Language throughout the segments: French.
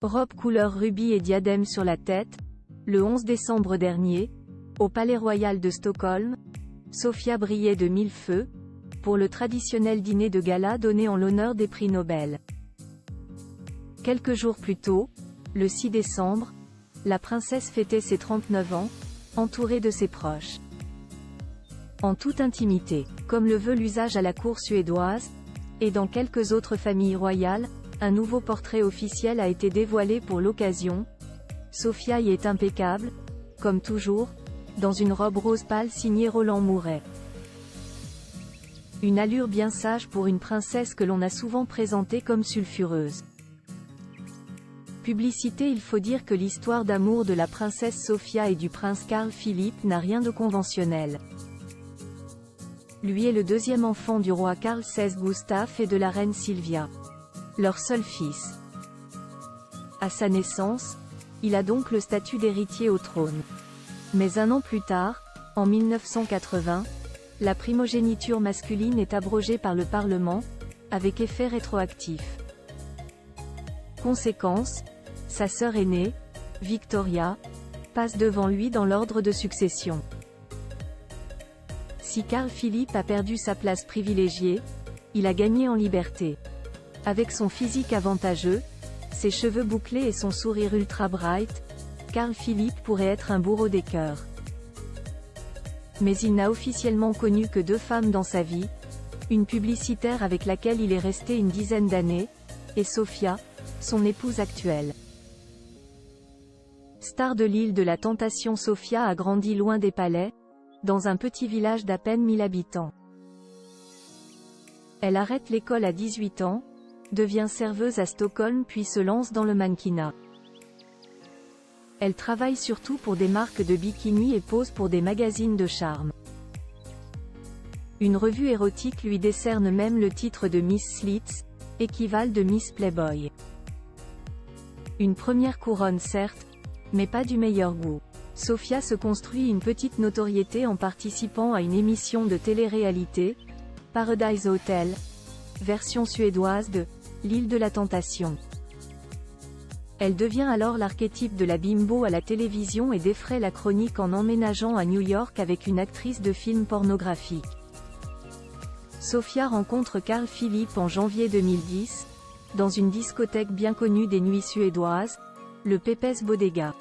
Robe couleur rubis et diadème sur la tête, le 11 décembre dernier, au Palais Royal de Stockholm, Sofia brillait de mille feux, pour le traditionnel dîner de gala donné en l'honneur des prix Nobel. Quelques jours plus tôt, le 6 décembre, la princesse fêtait ses 39 ans, entourée de ses proches. En toute intimité, comme le veut l'usage à la cour suédoise, et dans quelques autres familles royales, un nouveau portrait officiel a été dévoilé pour l'occasion. Sofia y est impeccable, comme toujours, dans une robe rose pâle signée Roland Mouret. Une allure bien sage pour une princesse que l'on a souvent présentée comme sulfureuse. Publicité. Il faut dire que l'histoire d'amour de la princesse Sofia et du prince Carl Philippe n'a rien de conventionnel. Lui est le deuxième enfant du roi Carl XVI Gustaf et de la reine Silvia, leur seul fils. À sa naissance, il a donc le statut d'héritier au trône. Mais un an plus tard, en 1980, la primogéniture masculine est abrogée par le Parlement, avec effet rétroactif. Conséquence, sa sœur aînée, Victoria, passe devant lui dans l'ordre de succession. Si Carl Philippe a perdu sa place privilégiée, il a gagné en liberté. Avec son physique avantageux, ses cheveux bouclés et son sourire ultra bright, Carl Philippe pourrait être un bourreau des cœurs. Mais il n'a officiellement connu que 2 femmes dans sa vie, une publicitaire avec laquelle il est resté une dizaine d'années, et Sofia, son épouse actuelle. Star de l'île de la Tentation, Sofia a grandi loin des palais, dans un petit village d'à peine 1000 habitants. Elle arrête l'école à 18 ans, devient serveuse à Stockholm puis se lance dans le mannequinat. Elle travaille surtout pour des marques de bikini et pose pour des magazines de charme. Une revue érotique lui décerne même le titre de Miss Slits, équivalent de Miss Playboy. Une première couronne certes, mais pas du meilleur goût. Sofia se construit une petite notoriété en participant à une émission de télé-réalité, Paradise Hotel, version suédoise de l'île de la Tentation. Elle devient alors l'archétype de la bimbo à la télévision et défraie la chronique en emménageant à New York avec une actrice de film pornographique. Sofia rencontre Carl Philippe en janvier 2010, dans une discothèque bien connue des nuits suédoises, le Pepes Bodega.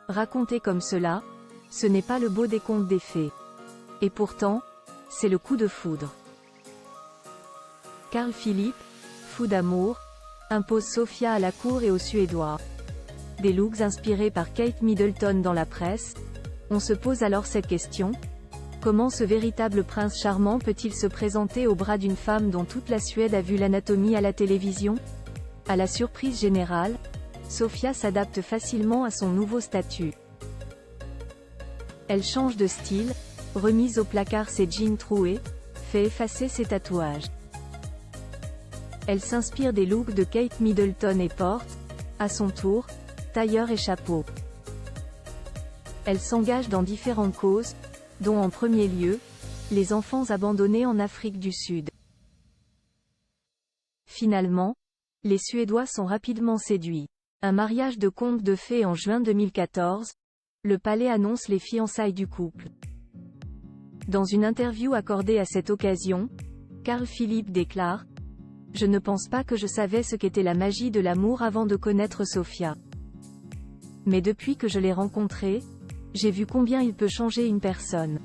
Raconté comme cela, ce n'est pas le beau des contes des fées. Et pourtant, c'est le coup de foudre. Carl Philippe, fou d'amour, impose Sofia à la cour et aux Suédois. Des looks inspirés par Kate Middleton dans la presse. On se pose alors cette question: comment ce véritable prince charmant peut-il se présenter au bras d'une femme dont toute la Suède a vu l'anatomie à la télévision? À la surprise générale, Sofia s'adapte facilement à son nouveau statut. Elle change de style, remise au placard ses jeans troués, fait effacer ses tatouages. Elle s'inspire des looks de Kate Middleton et porte, à son tour, tailleur et chapeau. Elle s'engage dans différentes causes, dont en premier lieu, les enfants abandonnés en Afrique du Sud. Finalement, les Suédois sont rapidement séduits. Un mariage de conte de fées en juin 2014, le palais annonce les fiançailles du couple. Dans une interview accordée à cette occasion, Carl Philippe déclare: « Je ne pense pas que je savais ce qu'était la magie de l'amour avant de connaître Sofia. Mais depuis que je l'ai rencontré, j'ai vu combien il peut changer une personne. »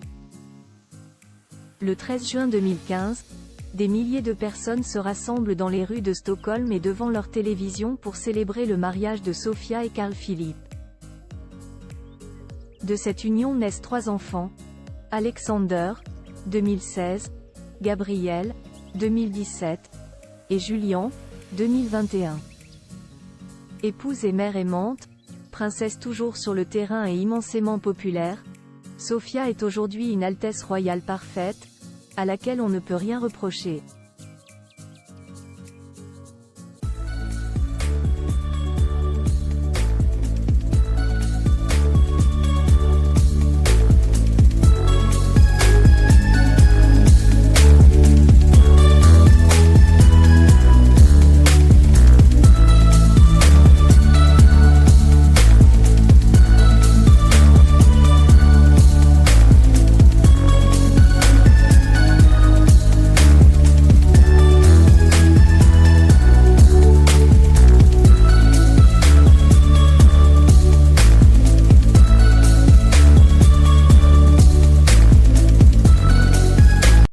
Le 13 juin 2015, des milliers de personnes se rassemblent dans les rues de Stockholm et devant leur télévision pour célébrer le mariage de Sofia et Carl Philippe. De cette union naissent 3 enfants: Alexander, 2016, Gabriel, 2017, et Julian, 2021. Épouse et mère aimante, princesse toujours sur le terrain et immensément populaire, Sofia est aujourd'hui une altesse royale parfaite, à laquelle on ne peut rien reprocher.